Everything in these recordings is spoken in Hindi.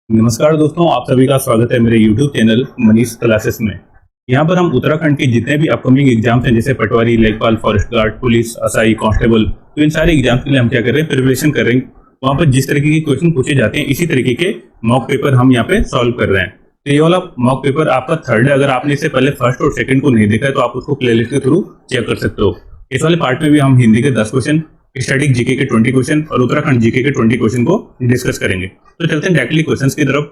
नमस्कार दोस्तों, आप सभी का स्वागत है मेरे YouTube चैनल मनीष क्लासेस में। यहाँ पर हम उत्तराखंड के जितने भी अपकमिंग एग्जाम्स हैं, जैसे पटवारी, लेखपाल, forest guard, police, SI, constable, तो इन सारे एग्जाम्स के लिए हम क्या कर रहे हैं, प्रिपरेशन कर रहे हैं। वहाँ पर जिस तरीके के क्वेश्चन पूछे जाते हैं, इसी तरीके के मॉक पेपर हम यहाँ पे सॉल्व कर रहे हैं। तो ये वाला मॉक पेपर आपका थर्ड है। अगर आपने इससे पहले फर्स्ट और सेकंड को नहीं देखा है तो आप उसको प्लेलिस्ट के थ्रू चेक कर सकते हो। इस वाले पार्ट में भी हम हिंदी के 10 क्वेश्चन, स्टैटिक जीके के 20 क्वेश्चन और उत्तराखंड जीके के 20 क्वेश्चन को डिस्कस करेंगे। तो चलते हैं डायरेक्टली क्वेश्चंस की तरफ।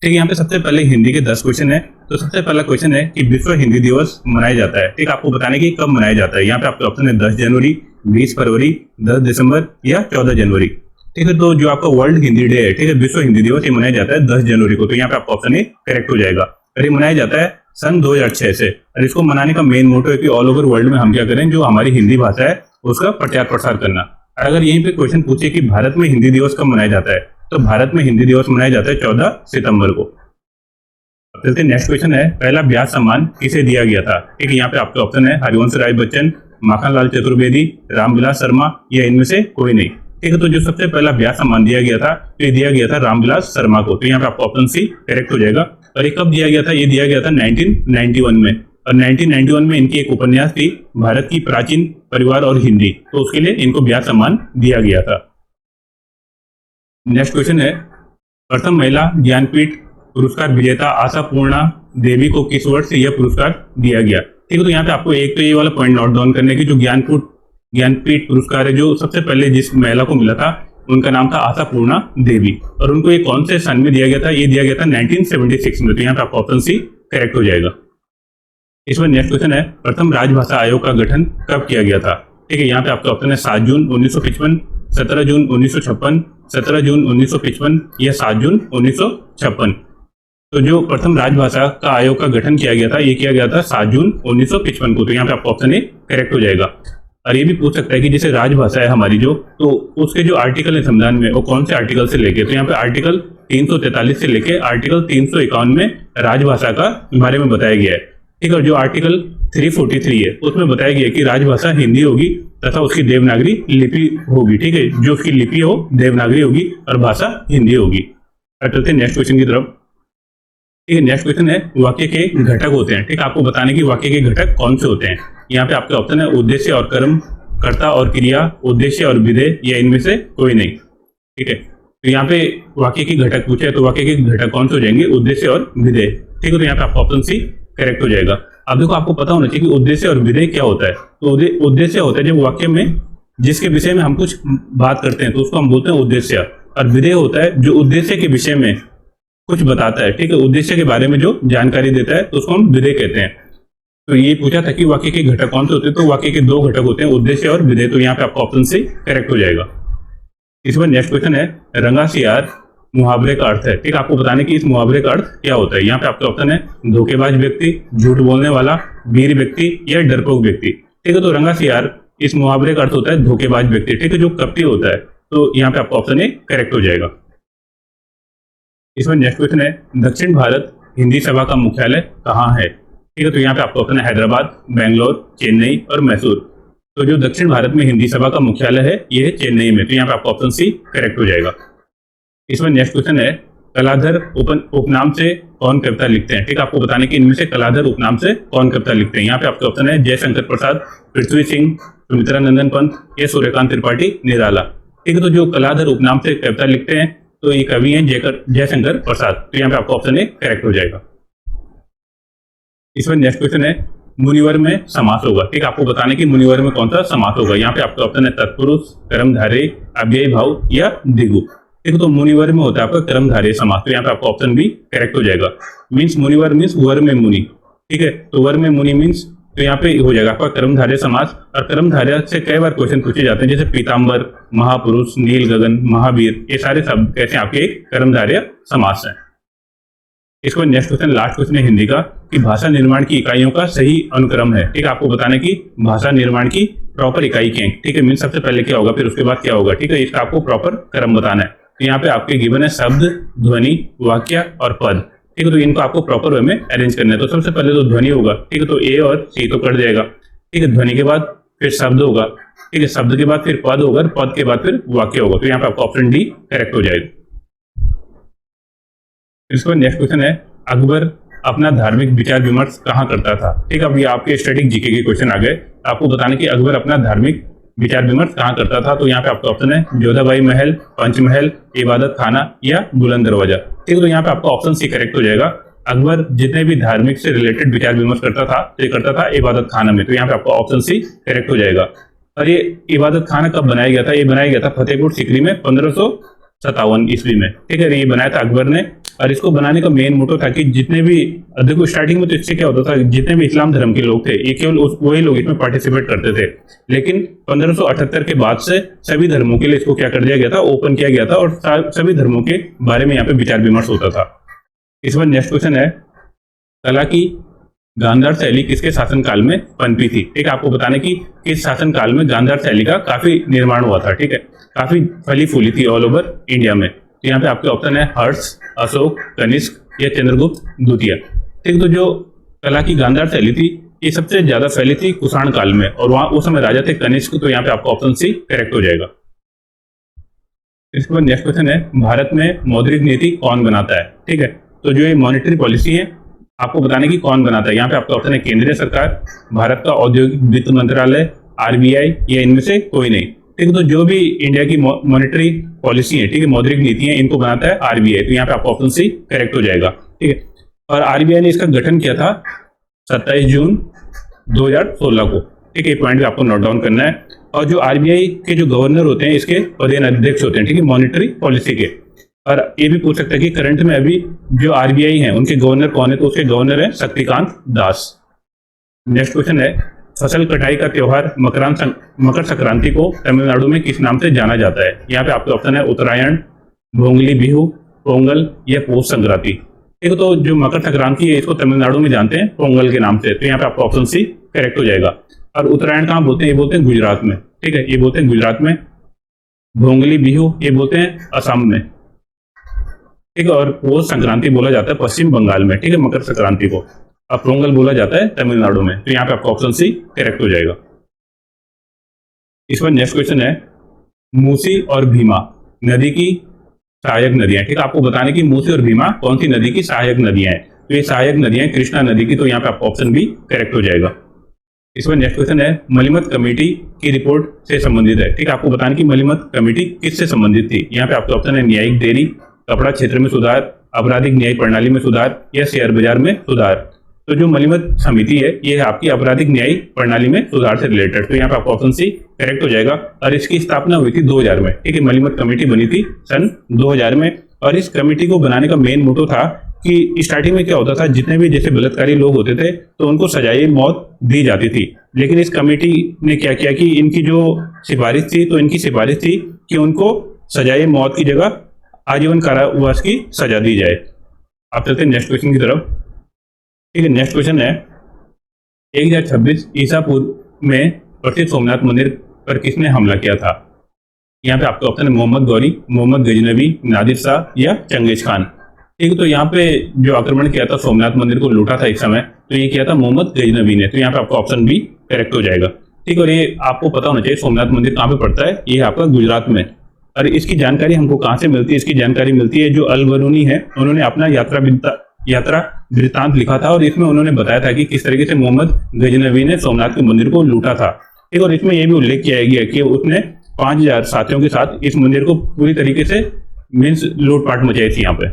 ठीक है, यहाँ पे सबसे पहले हिंदी के 10 क्वेश्चन है। तो सबसे पहला क्वेश्चन है कि विश्व हिंदी दिवस मनाया जाता है। ठीक, आपको बताने की कब मनाया जाता है। यहाँ पे आपके ऑप्शन है 10 जनवरी, 20 फरवरी, 10 दिसंबर या 14 जनवरी। ठीक है, तो जो आपका वर्ल्ड हिंदी डे है, ठीक है, विश्व हिंदी दिवस, ये मनाया जाता है 10 जनवरी को। तो यहाँ पे आपका ऑप्शन ए करेक्ट हो जाएगा। और ये मनाया जाता है सन 2006 से। और इसको मनाने का मेन मोटो है कि ऑल ओवर वर्ल्ड में हम क्या करें, जो हमारी हिंदी भाषा है उसका प्रचार प्रसार करना। अगर यहीं पे क्वेश्चन पूछे कि भारत में हिंदी दिवस कब मनाया जाता है, तो भारत में हिंदी दिवस मनाया जाता है 14 सितंबर को। चलते नेक्स्ट क्वेश्चन है, पहला ब्यास सम्मान किसे दिया गया था। ठीक है, यहाँ पे आपके ऑप्शन है हरिवंश राय बच्चन, माखनलाल चतुर्वेदी, रामविलास शर्मा या इनमें से कोई नहीं। ठीक है, तो जो सबसे पहला ब्यास सम्मान दिया गया था, तो ये दिया गया था रामविलास शर्मा को। तो यहाँ पे आपका ऑप्शन सी करेक्ट हो जाएगा। और ये कब दिया गया था, ये दिया गया था 1991 में। और 1991 में इनकी एक उपन्यास थी, भारत की प्राचीन परिवार और हिंदी, तो उसके लिए इनको ब्यास सम्मान दिया गया था। नेक्स्ट क्वेश्चन है, प्रथम महिला ज्ञानपीठ पुरस्कार विजेता आशा पूर्णा देवी को किस वर्ष यह पुरस्कार दिया गया। ठीक है, तो यहाँ पे आपको एक तो ये वाला पॉइंट नोट डाउन करने की, जो ज्ञानपीठ पुरस्कार है, जो सबसे पहले जिस महिला को मिला था उनका नाम था आशा पूर्णा देवी। और उनको ये कौन से सन में दिया गया था, ये दिया गया था 1976 में। तो यहाँ पे आपका ऑप्शन सी करेक्ट हो जाएगा। इसमें नेक्स्ट क्वेश्चन है, प्रथम राजभाषा आयोग का गठन कब किया गया था। ठीक है, यहाँ पे आपका ऑप्शन है 7 जून 1955, 17 जून 1956, 17 जून 1955 या 7 जून 1956। तो जो प्रथम राजभाषा का आयोग का गठन किया गया था, ये किया गया था 7 जून 1955 को। तो यहाँ पे आपका ऑप्शन ए करेक्ट हो जाएगा। और ये भी पूछ सकता है कि जैसे राजभाषा है हमारी जो, तो उसके जो आर्टिकल है संविधान में, वो कौन से आर्टिकल से लेके। तो यहाँ पे आर्टिकल 343 से लेके आर्टिकल 351 में राजभाषा का बारे में बताया गया है। ठीक है, और जो आर्टिकल 343 है उसमें बताया गया है कि राजभाषा हिंदी होगी तथा उसकी देवनागरी लिपि होगी। ठीक है, जो उसकी लिपि हो देवनागरी होगी और भाषा हिंदी होगी। चलते हैं नेक्स्ट क्वेश्चन की तरफ। ठीक है, नेक्स्ट क्वेश्चन है, वाक्य के घटक होते हैं। ठीक है, आपको बताने की वाक्य के घटक कौन से होते हैं। यहाँ पे आपके ऑप्शन है उद्देश्य और कर्म, कर्ता और क्रिया, उद्देश्य और विधेय या इनमें से कोई नहीं। ठीक है, तो यहाँ पे वाक्य के घटक पूछे तो वाक्य के घटक कौन से हो जाएंगे, उद्देश्य और विधेय। ठीक है, तो यहाँ पे आपका ऑप्शन सी करेक्ट हो जाएगा। अब देखो, आपको पता होना चाहिए कि उद्देश्य और विधेय क्या होता है। तो उद्देश्य होता है जब वाक्य में जिसके विषय में हम कुछ बात करते हैं तो उसको हम बोलते हैं उद्देश्य। और विधेय होता है जो उद्देश्य के विषय में कुछ बताता है। ठीक है, उद्देश्य के बारे में जो जानकारी देता है तो उसको हम विधेय कहते हैं। तो ये पूछा था कि वाक्य के घटक कौन से होते हैं, तो वाक्य के 2 घटक होते हैं, उद्देश्य और विधेय। तो यहाँ पे आपका ऑप्शन सी करेक्ट हो जाएगा। इस बार नेक्स्ट क्वेश्चन है, रंगासियार मुहावरे का अर्थ है। ठीक, आपको बताने की इस मुहावरे का अर्थ क्या होता है। यहाँ पे आपका ऑप्शन है धोखेबाज व्यक्ति, झूठ बोलने वाला, वीर व्यक्ति या डरपोक व्यक्ति। ठीक है, तो रंगासियार इस मुहावरे का अर्थ होता है धोखेबाज व्यक्ति। ठीक है, जो कपटी होता है। तो यहाँ पे आपका ऑप्शन ए करेक्ट हो जाएगा। इसमें नेक्स्ट क्वेश्चन है, दक्षिण भारत हिंदी सभा का मुख्यालय कहाँ है। ठीक है, तो यहाँ पे आपका ऑप्शन है हैदराबाद, बेंगलोर, चेन्नई और मैसूर। तो जो दक्षिण भारत में हिंदी सभा का मुख्यालय है ये है चेन्नई में। तो यहाँ पे आपका ऑप्शन सी करेक्ट हो जाएगा। इसमें नेक्स्ट क्वेश्चन है, कलाधर उपनाम से कौन कविता लिखते हैं। ठीक है, आपको बताने की इनमें से कलाधर उपनाम से कौन कविता लिखते हैं। यहाँ पे आपका ऑप्शन है जयशंकर प्रसाद, पृथ्वी सिंह, सुमित्रा नंदन पंत या सूर्यकांत त्रिपाठी निराला। ठीक है, तो जो कलाधर उपनाम से कविता लिखते हैं तो ये कवि हैं जयशंकर प्रसाद। तो यहाँ पे आपका ऑप्शन ए करेक्ट हो जाएगा। इसमें नेक्स्ट क्वेश्चन है, मुनिवर में समास होगा। ठीक, आपको बताने की मुनिवर में कौन सा समास होगा। यहाँ पे आपका ऑप्शन है तत्पुरुष, कर्मधारय, अव्ययी भाव या द्विगु। ठीक, तो मुनिवर में होता है आपका कर्मधारय समास। तो यहाँ पे आपका ऑप्शन भी करेक्ट हो जाएगा। मीन्स मुनिवर मीन्स वर में मुनि। ठीक है, तो वर में मुनि मीन्स, तो यहाँ पे हो जाएगा आपका कर्मधारय समास। और कर्मधारय से कई बार क्वेश्चन पूछे जाते हैं, जैसे पीताम्बर, महापुरुष, नील गगन, महावीर, ये सारे शब्द कैसे आपके एक कर्मधारय समास है। इसको नेक्स्ट क्वेश्चन, लास्ट क्वेश्चन है हिंदी का, कि भाषा निर्माण की इकाइयों का सही अनुक्रम है। ठीक है, आपको बताने की भाषा निर्माण की प्रॉपर इकाई क्या है। ठीक है, मीन सबसे पहले क्या होगा फिर उसके बाद क्या होगा। ठीक है, इसका आपको प्रॉपर क्रम बताना है। तो यहाँ पे आपके गिवन है शब्द, ध्वनि, वाक्य और पद। ठीक है, तो इनको आपको प्रॉपर वे में अरेंज करना है। तो सबसे पहले तो ध्वनि होगा। ठीक है, तो ए और सी तो कट जाएगा। ठीक है, ध्वनि के बाद फिर शब्द होगा। ठीक है, शब्द के बाद फिर पद होगा, पद के बाद फिर वाक्य होगा। तो यहाँ पे आपका ऑप्शन डी करेक्ट हो जाएगा। इसके बाद नेक्स्ट क्वेश्चन है, अकबर अपना धार्मिक विचार विमर्श कहाँ करता था। ठीक है, अब ये आपके स्टैटिक जीके के क्वेश्चन आ गए, आपको बताने कि अकबर अपना धार्मिक विचार विमर्श कहाँ करता था। तो यहाँ पे आपका ऑप्शन है जोधाबाई महल, पंचमहल, इबादत खाना या बुलंद दरवाजा। ठीक है, तो यहाँ पे आपका ऑप्शन सी करेक्ट हो जाएगा। अकबर जितने भी धार्मिक से रिलेटेड विचार विमर्श करता था तो ये करता था इबादत खाना में। तो यहाँ पे आपका ऑप्शन सी करेक्ट हो जाएगा। और ये इबादत खाना कब बनाया गया था, ये बनाया गया था फतेहपुर सीकरी में 1557 ईस्वी में। ठीक है, ये बनाया था अकबर ने। और इसको बनाने का मेन मोटो था कि जितने भी, देखो स्टार्टिंग में तो इससे क्या होता था, जितने भी इस्लाम धर्म के लोग थे ये केवल वही लोग इसमें पार्टिसिपेट करते थे। लेकिन 1578 के बाद से सभी धर्मों के लिए इसको क्या कर दिया गया था, ओपन किया गया था और सभी धर्मों के बारे में यहाँ पे विचार विमर्श होता था। इस बार नेक्स्ट क्वेश्चन है, कला की गांधार शैली किसके शासनकाल में पनपी थी। ठीक है, आपको बताने की किस शासनकाल में गांधार शैली का काफी निर्माण हुआ था। ठीक है, काफी फली फूली थी ऑल ओवर इंडिया में। तो यहाँ पे आपके ऑप्शन है हर्ष, अशोक, कनिष्क या चंद्रगुप्त द्वितीय। ठीक, तो जो कला की गांधार शैली थी ये सबसे ज्यादा फैली थी कुषाण काल में और वहां उस समय राजा थे कनिष्क। तो यहाँ पे आपका ऑप्शन सी करेक्ट हो जाएगा। इसके बाद नेक्स्ट क्वेश्चन है, भारत में मौद्रिक नीति कौन बनाता है। ठीक है, तो जो ये मॉनेटरी पॉलिसी है आपको बताने की कौन बनाता है। यहाँ पे आपका ऑप्शन है केंद्रीय सरकार, भारत का औद्योगिक वित्त मंत्रालय, आरबीआई या इनमें से कोई नहीं। ठीक है, तो जो भी इंडिया की मॉनेटरी पॉलिसी है, ठीक है, मौद्रिक नीति है, इनको बनाता है आरबीआई। तो यहाँ पे आपका ऑप्शन सी करेक्ट हो जाएगा। ठीक है, और आरबीआई ने इसका गठन किया था 27 जून 2016 को। ठीक है, पॉइंट भी आपको नोट डाउन करना है। और जो आरबीआई के जो गवर्नर होते हैं इसके पदेन अध्यक्ष होते हैं, ठीक है, मॉनेटरी पॉलिसी के। और ये भी पूछ सकता है कि करंट में अभी जो आरबीआई है उनके गवर्नर कौन है, तो उसके गवर्नर है शक्तिकांत दास। नेक्स्ट क्वेश्चन है, फसल कटाई का त्योहार मकर संक्रांति को तमिलनाडु में किस नाम से जाना जाता है। यहाँ पे आपके ऑप्शन है उत्तरायण, भोंगली बिहू, पोंगल या पौष संक्रांति। ठीक है, तो जो मकर संक्रांति है इसको तमिलनाडु में जानते हैं पोंगल के नाम से। तो यहाँ पे आपका ऑप्शन सी करेक्ट हो जाएगा। और उत्तरायण कहाँ बोलते हैं, ये बोलते हैं गुजरात में। ठीक है, ये बोलते हैं गुजरात में। भोंगली बिहू ये बोलते हैं असम में। ठीक है, और पौष संक्रांति बोला जाता है पश्चिम बंगाल में। ठीक है, मकर संक्रांति को। अब पोंगल बोला जाता है तमिलनाडु में। तो यहाँ पे आपका ऑप्शन सी करेक्ट हो जाएगा। इस पर नेक्स्ट क्वेश्चन है, मूसी और भीमा नदी की सहायक नदियां। ठीक है, आपको बताने की मूसी और भीमा कौन सी नदी की सहायक नदियां हैं। तो ये सहायक नदियां कृष्णा नदी की। तो यहाँ पे आपका ऑप्शन भी करेक्ट हो जाएगा। इस पर नेक्स्ट क्वेश्चन है, मलिमत कमेटी की रिपोर्ट से संबंधित है। ठीक है, आपको बताने की मलिमत कमेटी किससे संबंधित थी। यहाँ पे आपका ऑप्शन है न्यायिक देरी, कपड़ा क्षेत्र में सुधार, आपराधिक न्याय प्रणाली में सुधार या शेयर बाजार में सुधार। तो जो मलिमत समिति है ये आपकी आपराधिक न्याय प्रणाली में सुधार से रिलेटेड। तो यहाँ पे आपका ऑप्शन सी करेक्ट हो जाएगा। और इसकी स्थापना हुई थी 2000 में। ठीक है, मलिमत कमेटी बनी थी सन 2000 में। और इस कमेटी को बनाने का मेन मोटो था कि स्टार्टिंग में क्या होता था, जितने भी जैसे बलात्कारी लोग होते थे तो उनको सजाए मौत दी जाती थी। लेकिन इस कमेटी ने क्या किया कि इनकी जो सिफारिश थी, तो इनकी सिफारिश थी कि उनको सजाए मौत की जगह आजीवन कारावास की सजा दी जाए। आप चलते हैं नेक्स्ट क्वेश्चन की तरफ। ठीक है, नेक्स्ट क्वेश्चन है, 1026 ईसा पूर्व में प्रसिद्ध सोमनाथ मंदिर पर किसने हमला किया था। यहाँ पे आपका ऑप्शन है मोहम्मद गौरी, मोहम्मद गजनवी, नादिर शाह या चंगेज खान। ठीक है, तो यहाँ पे जो आक्रमण किया था सोमनाथ मंदिर को लूटा था एक समय, तो ये किया था मोहम्मद गजनवी ने। तो यहाँ पे आपका ऑप्शन भी करेक्ट हो जाएगा। ठीक है, और ये आपको पता होना चाहिए सोमनाथ मंदिर कहाँ पे पड़ता है, ये आपका गुजरात में। और इसकी जानकारी हमको कहाँ से मिलती है, इसकी जानकारी मिलती है जो अल बरूनी है, उन्होंने अपना यात्रा वृत्तांत लिखा था और इसमें उन्होंने बताया था कि किस तरीके से मोहम्मद गजनवी ने सोमनाथ के मंदिर को लूटा था। ठीक, और इसमें यह भी उल्लेख किया गया कि उसने 5000 साथियों के साथ इस मंदिर को पूरी तरीके से मीन्स लूटपाट मचाई थी यहाँ पे।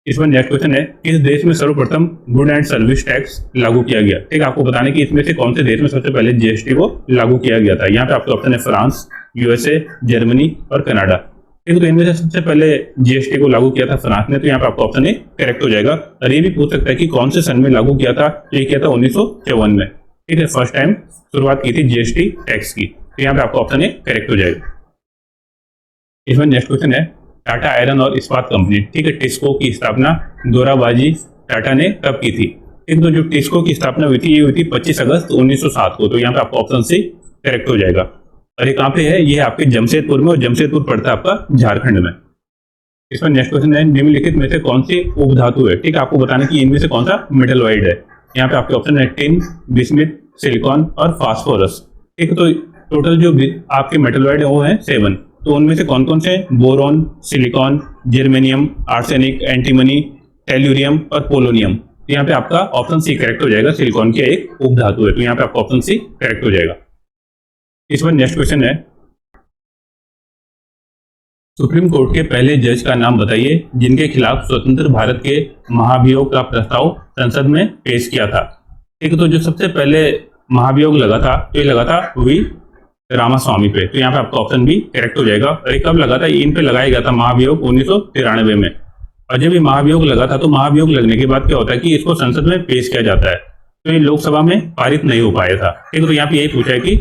इस पर नेक्स्ट क्वेश्चन है, किस देश में सर्वप्रथम गुड एंड सर्विस टैक्स लागू किया गया। ठीक, आपको बताने की इसमें से कौन से देश में सबसे पहले जीएसटी को लागू किया गया था। यहाँ पे आपका ऑप्शन है फ्रांस, यूएसए, जर्मनी और कनाडा। ठीक है, तो इनमें से सबसे पहले जीएसटी को लागू किया था फ्रांस ने। तो यहाँ पे आपका ऑप्शन ए करेक्ट हो जाएगा। और ये भी पूछ सकता है कि कौन से सन में लागू किया था, तो ये किया था 1954 में। ठीक है, फर्स्ट टाइम शुरुआत की थी जीएसटी टैक्स की। तो यहाँ पे आपका ऑप्शन ए करेक्ट हो जाएगा। इसमें नेक्स्ट क्वेश्चन है, टाटा आयरन और इस्पात कंपनी, ठीक है, टिस्को की स्थापना दोराबाजी टाटा ने कब की थी। ठीक, तो जो टिस्को की स्थापना हुई थी ये हुई थी 25 अगस्त 1907 को। तो यहाँ पे आपका ऑप्शन सी करेक्ट हो जाएगा। और ये कहाँ पे है, ये आपके जमशेदपुर में, और जमशेदपुर पड़ता है आपका झारखंड में। इसमें नेक्स्ट क्वेश्चन है, निम्नलिखित में से कौन सी उपधातु है। ठीक, आपको बताने की इनमें से कौन सा मेटलॉइड है। यहाँ पे आपके ऑप्शन है टिन, बिस्मिथ, सिलिकॉन और फास्फोरस। ठीक, तो टोटल जो आपके मेटलॉइड है वो है 7। तो उनमें से कौन कौन से, boron, silicon, germanium, arsenic, antimony, tellurium और पोलोनियम। तो यहाँ पे आपका ऑप्शन सी करेक्ट हो जाएगा, सिलिकॉन की एक उपधातु है, तो यहाँ पे आपका ऑप्शन सी करेक्ट हो जाएगा। इस पर नेक्स्ट क्वेश्चन है, सुप्रीम कोर्ट के पहले जज का नाम बताइए जिनके खिलाफ स्वतंत्र भारत के महाभियोग का प्रस्ताव संसद में पेश किया था। ठीक है, तो जो सबसे पहले महाभियोग लगा था, तो ये लगा था वी रामास्वामी पे, तो यहाँ पे आपका ऑप्शन बी करेक्ट हो जाएगा। और ये कब लगा था? इन पे लगाया गया था महाभियोग 1993 में। और जब ये महाभियोग लगा था, तो महाभियोग लगने के बाद क्या होता है कि इसको संसद में पेश किया जाता है, तो ये लोकसभा में पारित नहीं हो पाया था। ठीक है, तो यहाँ पे यही पूछा है कि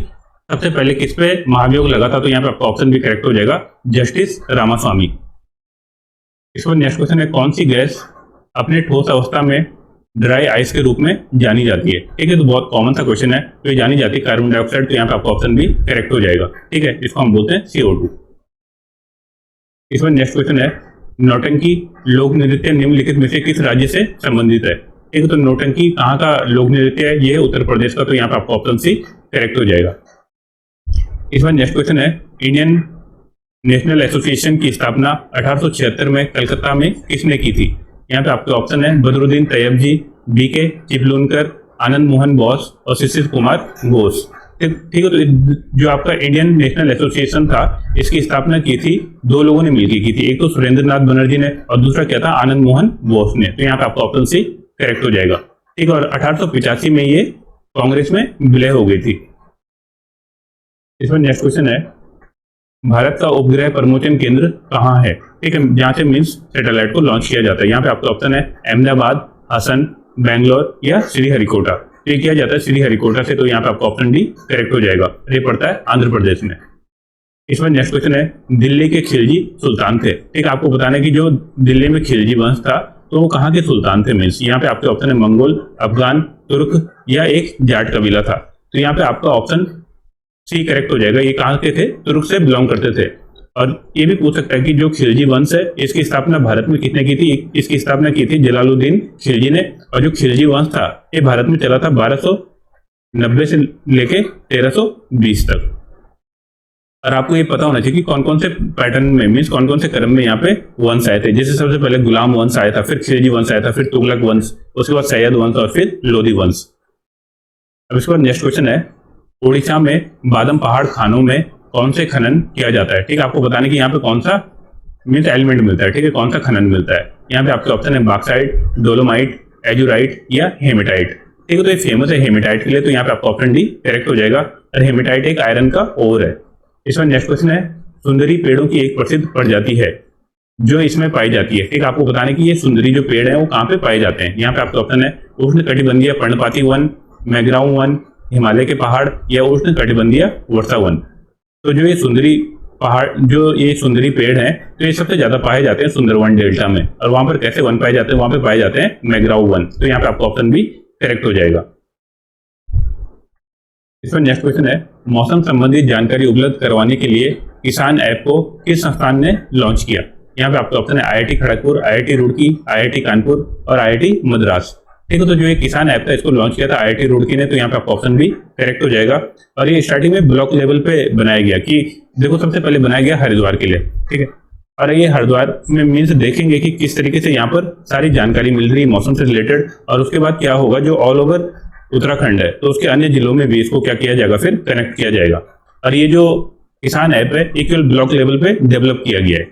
सबसे पहले किस पे महाभियोग लगा था, तो यहाँ पे आपका ऑप्शन भी करेक्ट हो जाएगा, जस्टिस रामास्वामी। इस पर नेक्स्ट क्वेश्चन है, कौन सी गैस अपने ठोस अवस्था में ड्राई आइस के रूप में जानी जाती है? ठीक है, तो बहुत कॉमन सा क्वेश्चन है, तो ये जानी जाती है कार्बन डाइऑक्साइड, तो यहाँ पे आपका ऑप्शन भी करेक्ट हो जाएगा। ठीक है, इसको हम बोलते हैं CO2। इस पर नेक्स्ट क्वेश्चन है, नौटंकी लोक नृत्य निम्नलिखित में से किस राज्य से संबंधित है? ठीक है, तो नौटंकी कहाँ का लोक नृत्य है? ये है उत्तर प्रदेश का, तो यहाँ पे आपका ऑप्शन सी करेक्ट हो जाएगा। इस बार नेक्स्ट क्वेश्चन है, इंडियन नेशनल एसोसिएशन की स्थापना 1876 में कलकत्ता में किसने की थी? यहाँ पे आपके ऑप्शन है बदरुद्दीन तैयब जी, BK चिपलूनकर, आनंद मोहन बोस और शिशिर कुमार घोष। ठीक है, तो जो आपका इंडियन नेशनल एसोसिएशन था, इसकी स्थापना की थी दो लोगों ने मिलकर की थी, एक तो सुरेंद्र नाथ बनर्जी ने और दूसरा क्या था, आनंद मोहन बोस ने। तो यहाँ पे आपका ऑप्शन सी करेक्ट हो जाएगा। ठीक है, और 1885 में ये कांग्रेस में विलय हो गई थी। इसमें नेक्स्ट क्वेश्चन है, भारत का उपग्रह प्रमोचन केंद्र कहाँ है? ठीक है, जहां से मीन्स सैटेलाइट को लॉन्च किया जाता है। यहाँ पे आपका ऑप्शन है अहमदाबाद, हसन, बेंगलोर या श्रीहरिकोटा। ये किया जाता है श्रीहरिकोटा से, तो यहाँ पे आपका ऑप्शन डी करेक्ट हो जाएगा। ये पड़ता है आंध्र प्रदेश में। इसमें नेक्स्ट क्वेश्चन है, दिल्ली के खिलजी सुल्तान थे। ठीक, आपको बताना है कि जो दिल्ली में खिलजी वंश था, तो वो कहाँ के सुल्तान थे मीन्स। यहाँ पे आपके ऑप्शन है मंगोल, अफगान, तुर्क या एक जाट कबीला था। तो यहाँ पे आपका ऑप्शन सी करेक्ट हो जाएगा। ये कहाँ के थे? तुर्क से बिलोंग करते थे। और ये भी पूछ सकता है कि जो खिलजी वंश है, इसकी स्थापना भारत में किसने की थी? इसकी स्थापना की थी जलालुद्दीन खिलजी ने। और जो खिलजी वंश था, ये भारत में चला था 1290 से लेके 1320 तक। और आपको ये पता होना चाहिए कि कौन कौन से पैटर्न में मीन्स कौन कौन से क्रम में यहाँ पे वंश आए थे। जैसे सबसे पहले गुलाम वंश आया था, फिर खिलजी वंश आया था, फिर तुगलक वंश, उसके बाद सैयद वंश और फिर लोधी वंश। अब इसके बाद नेक्स्ट क्वेश्चन है, उड़ीसा में बादम पहाड़ खानों में कौन से खनन किया जाता है? ठीक है, आपको बताने कि यहाँ पे कौन सा मीन्स एलिमेंट मिलता है। ठीक है, कौन सा खनन मिलता है? यहाँ पे आपके ऑप्शन है बॉक्साइट, डोलोमाइट, एजुराइट या हेमेटाइट। ठीक है, तो ये फेमस है हेमेटाइट के लिए, तो यहाँ पे आपका ऑप्शन डी करेक्ट हो जाएगा। और हेमेटाइट एक आयरन का ओर है। इसमें नेक्स्ट क्वेश्चन है, सुंदरी पेड़ों की एक प्रसिद्ध प्रजाति है जो इसमें पाई जाती है। ठीक है, आपको बताने कि ये सुंदरी जो पेड़ है वो कहाँ पे पाए जाते हैं। यहाँ पे आपका ऑप्शन है उष्ण कटिबंधीय पर्णपाती वन, मैग्राउ वन, हिमालय के पहाड़ या उष्ण कटिबंधीय वर्षा वन। तो जो ये सुंदरी पहाड़, जो ये सुंदरी पेड़ हैं, तो ये सबसे ज्यादा पाए जाते हैं सुंदरवन डेल्टा में। और वहां पर कैसे वन पाए जाते हैं? वहां पे पाए जाते हैं मैग्राउ वन। तो यहाँ पे आपका ऑप्शन भी करेक्ट हो जाएगा। इसमें नेक्स्ट क्वेश्चन है, मौसम संबंधी जानकारी उपलब्ध करवाने के लिए किसान ऐप को किस संस्थान ने लॉन्च किया? यहाँ पे आपका ऑप्शन है IIT Kharagpur, IIT Roorkee, IIT Kanpur और IIT मद्रास। ठीक है, तो जो ये किसान ऐप था, इसको लॉन्च किया था IIT रुड़की ने। तो यहाँ पे आपका ऑप्शन भी करेक्ट हो जाएगा। और ये स्टार्टिंग में ब्लॉक लेवल पे बनाया गया कि देखो सबसे पहले बनाया गया हरिद्वार के लिए। ठीक है, और ये हरिद्वार में मीन्स देखेंगे कि किस तरीके से यहाँ पर सारी जानकारी मिल रही है मौसम से रिलेटेड। और उसके बाद क्या होगा, जो ऑल ओवर उत्तराखंड है, तो उसके अन्य जिलों में भी इसको क्या किया जाएगा, फिर कनेक्ट किया जाएगा। और ये जो किसान ऐप है, ये केवल ब्लॉक लेवल पे डेवलप किया गया है।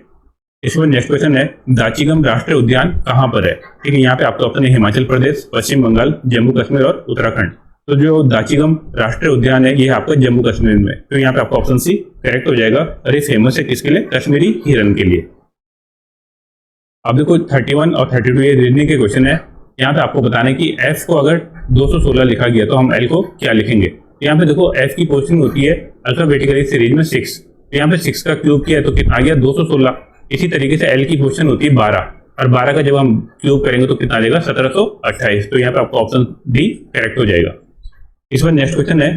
इसमें नेक्स्ट क्वेश्चन है, दाचीगम राष्ट्रीय उद्यान कहाँ पर है? ठीक है, यहाँ पे आपका ऑप्शन है हिमाचल प्रदेश, पश्चिम बंगाल, जम्मू कश्मीर और उत्तराखंड। तो जो दाचीगम राष्ट्रीय उद्यान है, ये आपका जम्मू कश्मीर में। तो यहाँ पे आपका ऑप्शन सी करेक्ट हो जाएगा। और ये फेमस है किसके लिए? कश्मीरी हिरन के लिए। अब देखो 31 और 32 ये रीजनिंग के क्वेश्चन है। यहाँ पे आपको बताना है कि f को अगर 216 लिखा गया तो हम l को क्या लिखेंगे। यहाँ पे देखो f की पोजीशन होती है अल्फाबेटिकली सीरीज में 6। तो यहाँ पे 6 का क्यूब किया तो कितना आ गया? 216। इसी तरीके से l की पोजीशन होती है 12, और 12 का जब हम क्यूब करेंगे तो कितना आ जाएगा? 1728। तो यहाँ पे आपका ऑप्शन डी करेक्ट हो जाएगा। इस बार नेक्स्ट क्वेश्चन है,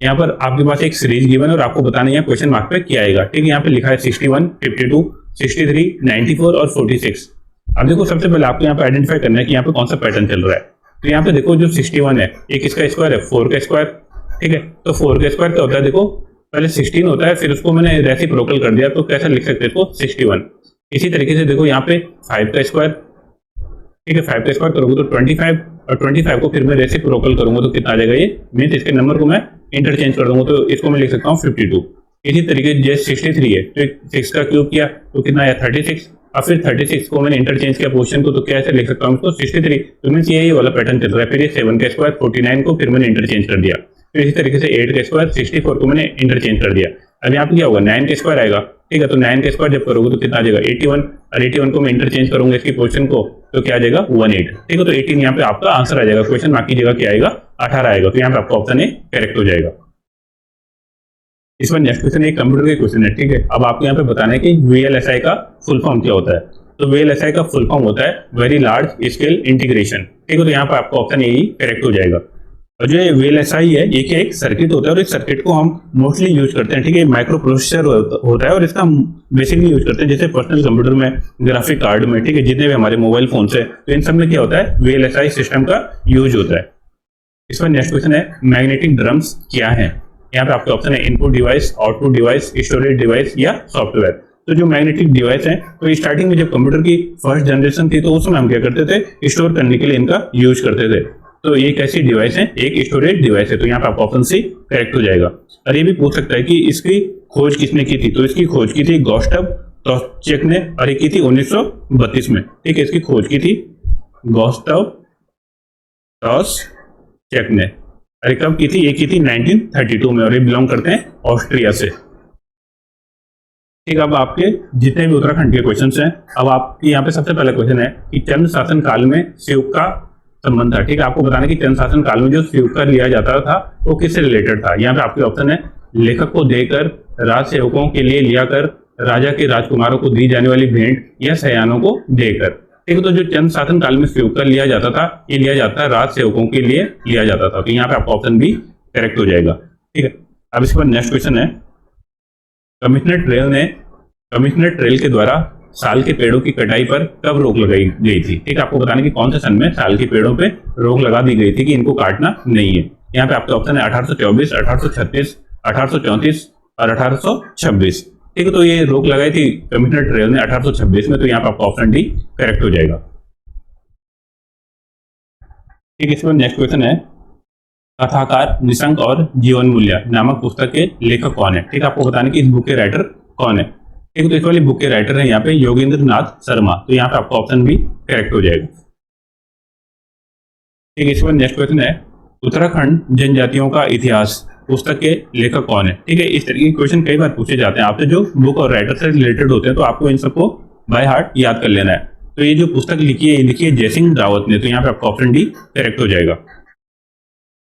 यहाँ पर आपके पास एक सीरीज गिवन है और आपको बताना है यहाँ क्वेश्चन मार्क पे क्या आएगा। ठीक है, यहाँ पे लिखा है 61, 52, 63, 94 और 46। अब देखो सबसे पहले आपको यहाँ पे आइडेंटिफाई करना है कि यहाँ पे कौन सा पैटर्न चल रहा है। तो यहाँ पे देखो जो 61 है, एक इसका स्क्वायर है 4 का स्क्वायर। ठीक है, तो 4 का स्क्वायर क्या होता है? देखो पहले 16 होता है, फिर उसको मैंने रेसिप्रोकल कर दिया, तो कैसा लिख सकते हैं इसको? 61। इसी तरीके से देखो यहाँ पे 5 का स्क्वायर, ठीक है, 5 का स्क्वायर करोगे तो 25 और 25 को फिर मैं रेसिप्रोकल करूंगा तो कितना आ जाएगा, ये मीन्स इसके नंबर को मैं इंटरचेंज कर दूंगा तो इसको मैं लिख सकता हूँ 52। इसी तरीके जैसे 63 है तो 6 का क्यूब किया तो कितना आया 36, और फिर 36 को मैंने इंटरचेंज किया पोर्शन को तो कैसे लिख सकता हूँ इसको 63। तो मीन्स यही वाला पैटर्न चल रहा है। फिर ये 7 का स्क्वायर 49 को फिर मैंने इंटरचेंज कर दिया, फिर इसी तरीके से 8 का स्क्वायर 64 को मैंने इंटरचेंज कर दिया। अब यहाँ पे क्या होगा 9 का स्क्वायर आएगा, ठीक है, तो 9 का स्क्वायर जब करोगे तो कितना आ जाएगा 81, और 81 को मैं इंटरचेंज करूंगा इसकी पोर्शन को तो क्या आ जाएगा 18, ठीक है। तो 18 यहाँ पे आपका आंसर आ जाएगा, क्वेश्चन मार्क की जगह क्या आएगा 18 आएगा, तो यहाँ पे आपका ऑप्शन ए करेक्ट हो जाएगा। इस बार नेक्स्ट क्वेश्चन एक कंप्यूटर के क्वेश्चन है, ठीक है। अब आपको यहाँ पे बताना है कि VLSI का फुल फॉर्म क्या होता है। तो VLSI का फुल फॉर्म होता है वेरी लार्ज स्केल इंटीग्रेशन, ठीक है। तो यहाँ पे आपका ऑप्शन ए करेक्ट हो जाएगा। और जो VLSI है ये क्या एक सर्किट होता है, और इस सर्किट को हम मोस्टली यूज करते हैं, ठीक है। माइक्रो प्रोसेसर होता है और इसका बेसिकली यूज करते हैं जैसे पर्सनल कंप्यूटर में, ग्राफिक कार्ड में, ठीक है, जितने भी हमारे मोबाइल फोन है तो इन सब में क्या होता है VLSI सिस्टम का यूज होता है। इस पर नेक्स्ट क्वेश्चन है मैग्नेटिक ड्रम्स क्या है। यहाँ पे आपके ऑप्शन है input device, output device, storage device या सॉफ्टवेयर। तो जो मैग्नेटिक डिवाइस है तो स्टार्टिंग में जब कंप्यूटर की फर्स्ट जनरेशन थी तो उसमें हम क्या करते थे स्टोर करने के लिए इनका यूज करते थे। तो ये कैसी डिवाइस है, एक स्टोरेज डिवाइस है, तो यहाँ पे आपका ऑप्शन सी करेक्ट हो जाएगा। और ये भी पूछ सकता है कि इसकी खोज किसने की थी, तो इसकी खोज की थी गॉस्टव टॉस्चेक ने, और ये की थी 1932 में, ठीक है। इसकी खोज की थी गॉस्टव टॉस्चेक ने, अरे कब की थी, ये की थी 1932 में, और ये बिलोंग करते हैं ऑस्ट्रिया से, ठीक। अब आपके जितने भी उत्तराखंड के क्वेश्चंस हैं, अब आपके यहाँ पे सबसे पहला क्वेश्चन है कि चंद शासन काल में शिव का संबंध था, ठीक है। आपको बताना कि चंद शासन काल में जो स्वीकार लिया जाता था वो किससे रिलेटेड था। यहाँ पे आपके ऑप्शन है लेखक को देकर, राज सेवकों के लिए लिया कर, राजा के राजकुमारों को दी जाने वाली भेंट या सयानों को देकर, ठीक है। तो जो चंद शासन काल में स्वीकार लिया जाता था ये लिया जाता है राज सेवकों के लिए लिया जाता था, तो यहाँ पे आपका ऑप्शन भी करेक्ट हो जाएगा, ठीक है। अब इसके बाद नेक्स्ट क्वेश्चन है कमिश्नर ट्रेल के द्वारा साल के पेड़ों की कटाई पर कब रोक लगाई गई थी, ठीक है। आपको बताने की कौन से सन में साल के पेड़ों पे रोक लगा दी गई थी कि इनको काटना नहीं है। यहाँ पे आपके ऑप्शन है 1824, 1836, 1834 और 1826, ठीक है। तो ये रोक लगाई थी कमिश्नर ट्रेल ने 1826 में, तो यहाँ पे आपका ऑप्शन डी करेक्ट हो जाएगा, ठीक है। इसमें नेक्स्ट क्वेश्चन है कथाकार निशंक और जीवन मूल्य नामक पुस्तक के लेखक कौन है, ठीक है। आपको बताने की इस बुक के राइटर कौन है, ठीक। तो इस वाली बुक के राइटर है यहाँ पे योगेंद्र नाथ शर्मा, तो यहाँ पे आपका ऑप्शन भी करेक्ट हो जाएगा, ठीक है। इस पर नेक्स्ट क्वेश्चन है उत्तराखंड जनजातियों का इतिहास पुस्तक के लेखक कौन है, ठीक है। इस तरीके के क्वेश्चन कई बार पूछे जाते हैं आपसे जो बुक और राइटर से रिलेटेड होते हैं, तो आपको इन सबको बाय हार्ट याद कर लेना है। तो ये जो पुस्तक लिखी है ये लिखी है जयसिंह रावत ने, तो यहाँ पे आपका ऑप्शन डी करेक्ट हो जाएगा।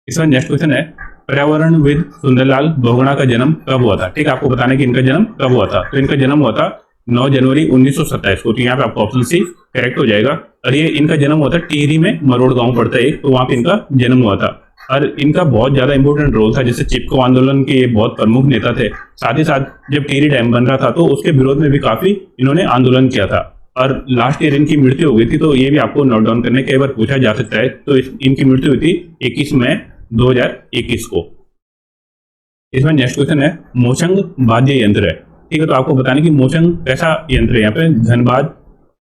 इस पर नेक्स्ट क्वेश्चन है पर्यावरणविद सुंदरलाल बहुगुणा का जन्म कब हुआ था, ठीक है। आपको बताना कि इनका जन्म कब हुआ था, तो इनका जन्म हुआ था 9 जनवरी 1927 को, तो यहाँ पे आपका ऑप्शन सी करेक्ट हो जाएगा। और ये इनका जन्म हुआ था टिहरी में, मरोड़ गांव पड़ता है एक, तो वहां पे इनका जन्म हुआ था। और इनका बहुत ज्यादा इंपॉर्टेंट रोल था, जैसे चिपको आंदोलन के ये बहुत प्रमुख नेता थे। साथ ही साथ जब टिहरी डैम बन रहा था तो उसके विरोध में भी काफी इन्होंने आंदोलन किया था, और लास्ट ईयर इनकी मृत्यु हो गई थी, तो ये भी आपको नोट डाउन करने कई बार पूछा जा सकता है। तो इनकी मृत्यु हुई थी 21 मई 2021 को। इसमें नेक्स्ट क्वेश्चन है मोचंग वाद्य यंत्र है, ठीक है। तो आपको बताने की मोचंग कैसा यंत्र है, यहाँ पे घनवाद,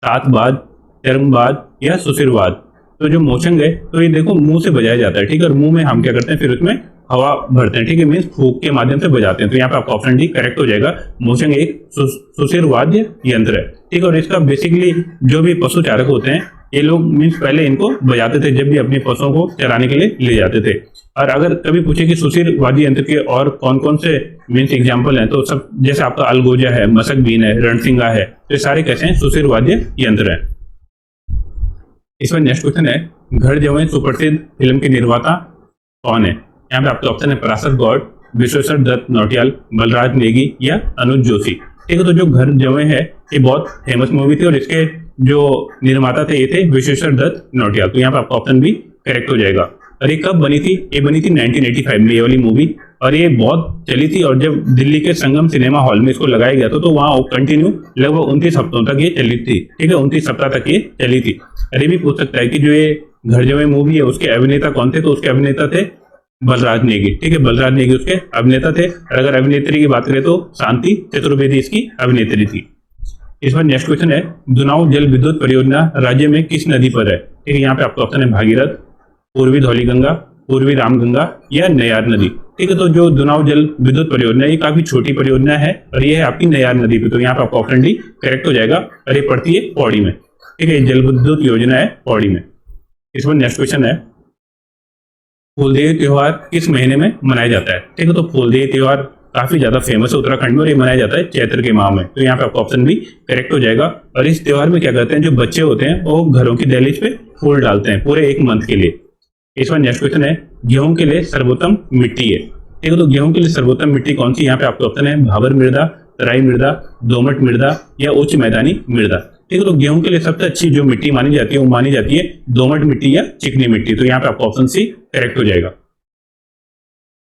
सातवाद, चरमवाद या सुशिरवाद। तो जो मोचंग है तो ये देखो मुंह से बजाया जाता है, ठीक है। और मुंह में हम क्या करते हैं फिर उसमें हवा भरते हैं, ठीक है, मीन्स फूंक के माध्यम से बजाते हैं, तो यहाँ पे आपका ऑप्शन डी करेक्ट हो जाएगा। मोचंग एक सुशिरवाद्य यंत्र है, ठीक है। और इसका बेसिकली जो भी पशु चारक होते हैं ये लोग मीन्स पहले इनको बजाते थे जब भी अपने पशुओं को चराने के लिए ले जाते थे। और अगर कभी पूछे कि सुशिरवाद्य यंत्र के और कौन कौन से मीन्स एग्जाम्पल हैं, तो सब जैसे आपका अलगोजा है, मसक बीन है, रणसिंगा है, तो ये सारे कैसे हैं सुशिरवाद्य यंत्र हैं। इसमें नेक्स्ट क्वेश्चन है घर जवें सुप्रसिद्ध फिल्म के निर्माता कौन है। यहाँ पे आपके ऑप्शन है पराशर गौड़, विश्वेश्वर दत्त नौटियाल, बलराज नेगी या अनुज जोशी, ठीक है। तो जो घर जवें है ये बहुत फेमस मूवी थी और इसके जो निर्माता थे ये थे विश्वेश्वर दत्त नौटियाल, तो यहाँ पे आपका ऑप्शन भी करेक्ट हो जाएगा। और ये कब बनी थी, ये बनी थी 1985 में ये वाली मूवी, और ये बहुत चली थी। और जब दिल्ली के संगम सिनेमा हॉल में इसको लगाया गया था तो वहाँ कंटिन्यू लगभग 29 हफ्तों तक ये चली थी, ठीक है, 29 सप्ताह तक ये चली थी। अरे भी पूछ सकता है कि जो ये घर जवें मूवी है उसके अभिनेता कौन थे, तो उसके अभिनेता थे बलराज नेगी, ठीक है। बलराज नेगी उसके अभिनेता थे। और अगर अभिनेत्री की बात करें तो शांति चतुर्वेदी इसकी अभिनेत्री थी। इस बार नेक्स्ट क्वेश्चन है, दुनाव जल विद्युत परियोजना राज्य में किस नदी पर है? ठीक है, यहाँ पे आपका ऑप्शन है भागीरथ, पूर्वी धौलीगंगा, पूर्वी रामगंगा या नयार नदी। ठीक है, तो जो दुनाव जल विद्युत परियोजना ये काफी छोटी परियोजना है और ये है आपकी नयार नदी पे, तो यहाँ पे आपका ऑप्शन डी करेक्ट हो जाएगा और ये पड़ती है पौड़ी में। ठीक है, जल विद्युत योजना है पौड़ी में। इस पर नेक्स्ट क्वेश्चन है, फूलदेई त्योहार किस महीने में मनाया जाता है? ठीक है, तो फूलदेई त्योहार काफी ज्यादा फेमस है उत्तराखंड में और ये मनाया जाता है चैत्र के माह में, तो यहाँ पे आपका ऑप्शन भी करेक्ट हो जाएगा। और इस त्योहार में क्या करते हैं, जो बच्चे होते हैं वो घरों की दहलीज पे फूल डालते हैं पूरे एक मंथ के लिए। इस बार नेक्स्ट क्वेश्चन है, गेहूं के लिए सर्वोत्तम मिट्टी है। ठीक है, तो गेहूं के लिए सर्वोत्तम मिट्टी कौन सी? यहाँ पे आपका ऑप्शन है भाबर मृदा, तराई मृदा, दोमट मृदा या उच्च मैदानी मृदा। ठीक है, तो गेहूं के लिए सबसे अच्छी जो मिट्टी मानी जाती है वो मानी जाती है दोमट मिट्टी या चिकनी मिट्टी, तो यहाँ पे आपका ऑप्शन सी करेक्ट हो जाएगा।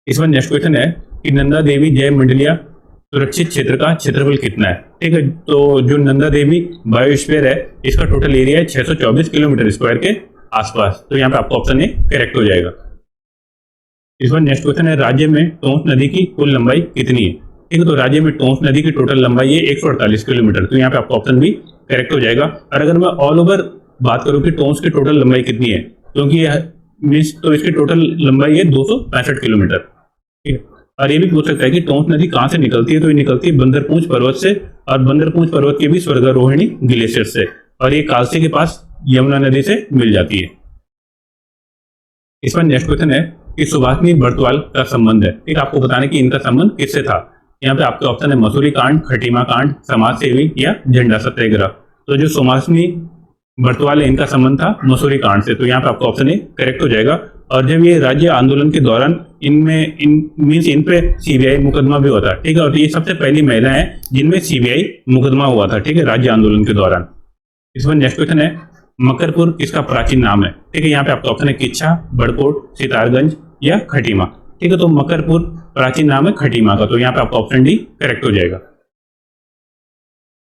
इस बार नेक्स्ट क्वेश्चन है कि नंदा देवी जय मंडलिया सुरक्षित क्षेत्र का क्षेत्रफल कितना है? ठीक है, तो जो नंदा देवी बायोस्फीयर है इसका टोटल एरिया है 624 किलोमीटर स्क्वायर के आसपास, तो यहाँ पे आपका ऑप्शन ए करेक्ट हो जाएगा। इस बार नेक्स्ट क्वेश्चन है, राज्य में टोंस नदी की कुल लंबाई कितनी है? ठीक है, तो राज्य में टोंस नदी की टोटल लंबाई है 148 किलोमीटर, तो यहाँ पे आपका ऑप्शन भी करेक्ट हो जाएगा। और अगर मैं ऑल ओवर बात करूं कि टोंस की टोटल लंबाई कितनी है, क्योंकि मीन्स तो इसकी टोटल लंबाई है 265 किलोमीटर। ठीक है, और ये भी पूछ सकता है कि टोंस नदी कहाँ से निकलती है, तो ये निकलती है बंदरपूंछ पर्वत से, और बंदरपूंछ पर्वत के भी स्वर्गारोहिणी ग्लेशियर से, और ये कालसे के पास यमुना नदी से मिल जाती है। इस पर नेक्स्ट क्वेश्चन है कि सुभाषनी बर्तवाल का संबंध है। ठीक, आपको बताने कि इनका संबंध किससे था। यहाँ पे आपके ऑप्शन है मसूरी कांड, खटीमा कांड, समाज सेवी या झंडा सत्याग्रह। तो जो सुभाषनी बर्तवाल है इनका संबंध था मसूरी कांड से, तो यहाँ पे आपका ऑप्शन ए करेक्ट हो जाएगा। और जब ये राज्य आंदोलन के दौरान इन पे सीबीआई मुकदमा भी हुआ था। ठीक है, और ये सबसे पहली महिला है जिनमें सीबीआई मुकदमा हुआ था, ठीक है, राज्य आंदोलन के दौरान। इस पर नेक्स्ट क्वेश्चन है, मकरपुर किसका प्राचीन नाम है? ठीक है, यहाँ पे आपका ऑप्शन है किच्छा, बड़कोट, सितारगंज या खटीमा। ठीक है, तो मकरपुर प्राचीन नाम है खटीमा का, तो यहाँ पे आपका ऑप्शन डी करेक्ट हो जाएगा।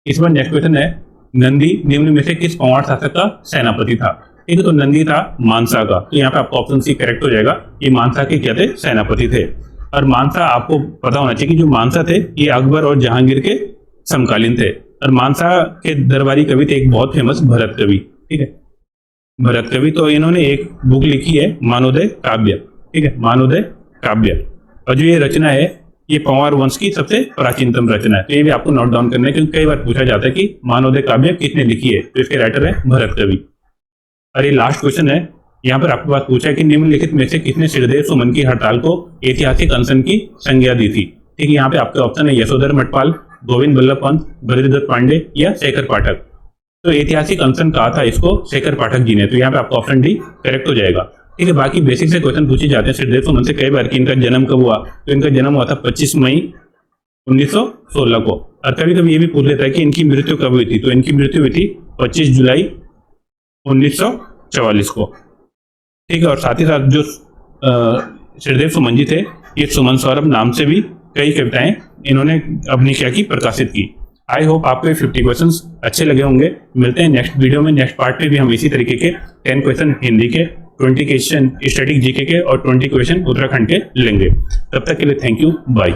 इस बार नेक्स्ट क्वेश्चन है, नंदी निम्न में से किस पवार शासक का सेनापति था? ठीक है, तो नंदी था मानसा का, तो यहाँ पे आपका ऑप्शन सी करेक्ट हो जाएगा। ये मानसा के क्या थे? सेनापति थे। और मानसा आपको पता होना चाहिए कि जो मानसा थे ये अकबर और जहांगीर के समकालीन थे, और मानसा के दरबारी कवि थे एक बहुत फेमस भरत कवि। ठीक है, भरत कवि, तो इन्होंने एक बुक लिखी है मानोदय काव्य। ठीक है, मानोदय काव्य, और जो ये रचना है ये पंवार वंश की सबसे प्राचीनतम रचना है, तो ये भी आपको नोट डाउन करना है क्योंकि कई बार पूछा जाता है कि मानोदय काव्य किसने लिखी है, तो इसके राइटर है भरत कवि। और ये लास्ट क्वेश्चन है, यहाँ पर आपके पास पूछा है कि निम्नलिखित में से किसने श्रीदेव सुमन की हड़ताल को ऐतिहासिक अनशन की संज्ञा दी थी? ठीक है, यहाँ पे आपके ऑप्शन है यशोधर मठपाल, गोविंद बल्लभ पंत, बद्रीदत्त पांडे या शेखर पाठक। तो ऐतिहासिक अनशन कहा था इसको शेखर पाठक जी ने, तो यहाँ पे आपका ऑप्शन डी करेक्ट हो जाएगा। ठीक है, बाकी बेसिक से क्वेश्चन पूछे जाते हैं श्रीदेव सुमन से कई बार कि इनका जन्म कब हुआ, तो इनका जन्म हुआ था 25 मई 1916 को। और कभी कभी ये भी पूछ लेता है कि इनकी मृत्यु कब हुई थी, तो इनकी मृत्यु हुई थी 25 जुलाई 1944 को। ठीक है, और साथ ही साथ जो श्रीदेव सुमन जी थे ये सुमन सौरभ नाम से भी कई कविताएं इन्होंने अपनी क्या की प्रकाशित की। आई होप आपको 50 क्वेश्चंस अच्छे लगे होंगे। मिलते हैं नेक्स्ट वीडियो में। नेक्स्ट पार्ट में भी हम इसी तरीके के 10 क्वेश्चन हिंदी के, 20 क्वेश्चन स्टैटिक जीके के और 20 क्वेश्चन उत्तराखंड के लेंगे। तब तक के लिए थैंक यू, बाय।